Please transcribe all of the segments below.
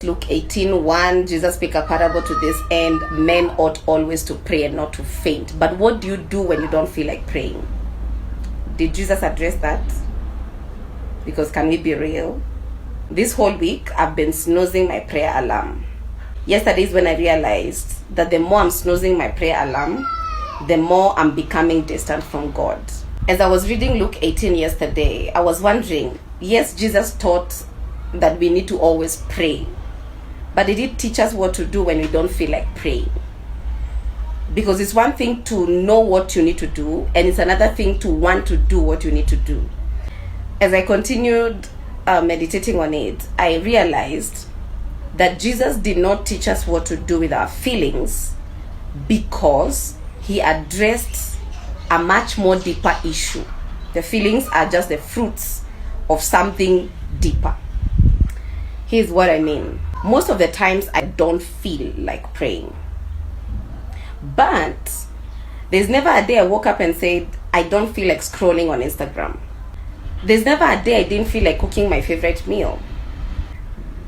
Luke 18:1, Jesus speaks a parable to this end: men ought always to pray and not to faint. But what do you do when you don't feel like praying? Did Jesus address that? Because can we be real? This whole week, I've been snoozing my prayer alarm. Yesterday is when I realized that the more I'm snoozing my prayer alarm, the more I'm becoming distant from God. As I was reading Luke 18 yesterday, I was wondering, yes, Jesus taught that we need to always pray. But did it teach us what to do when we don't feel like praying? Because it's one thing to know what you need to do, and it's another thing to want to do what you need to do. As I continued meditating on it, I realized that Jesus did not teach us what to do with our feelings, because he addressed a much more deeper issue. The feelings are just the fruits of something deeper. Here's what I mean. Most of the times I don't feel like praying. But there's never a day I woke up and said, I don't feel like scrolling on Instagram. There's never a day I didn't feel like cooking my favorite meal.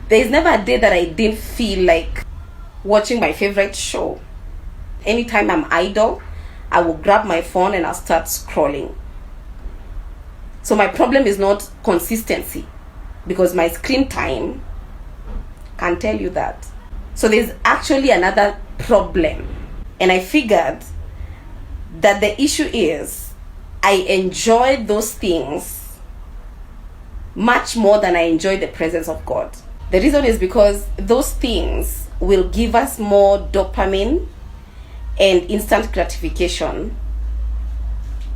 There's never a day that I didn't feel like watching my favorite show. Anytime I'm idle, I will grab my phone and I'll start scrolling. So my problem is not consistency, because my screen time can tell you that. So there's actually another problem. And I figured that the issue is I enjoy those things much more than I enjoy the presence of God. The reason is because those things will give us more dopamine and instant gratification,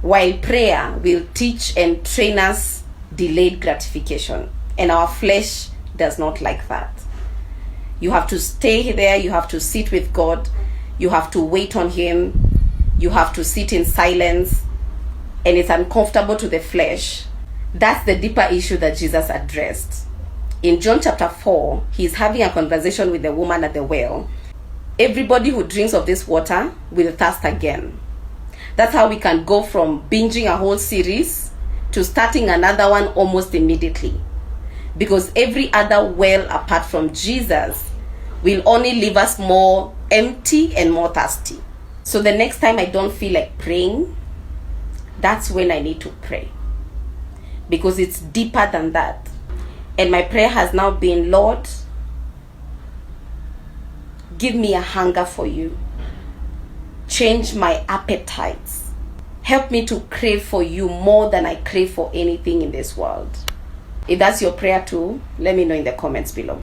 while prayer will teach and train us delayed gratification. And our flesh does not like that. You have to stay there, you have to sit with God, you have to wait on him, you have to sit in silence, and it's uncomfortable to the flesh. That's the deeper issue that Jesus addressed. In John chapter 4, he's having a conversation with the woman at the well. Everybody who drinks of this water will thirst again. That's how we can go from binging a whole series to starting another one almost immediately. Because every other well apart from Jesus will only leave us more empty and more thirsty. So the next time I don't feel like praying, that's when I need to pray. Because it's deeper than that. And my prayer has now been, Lord, give me a hunger for you. Change my appetites. Help me to crave for you more than I crave for anything in this world. If that's your prayer too, let me know in the comments below.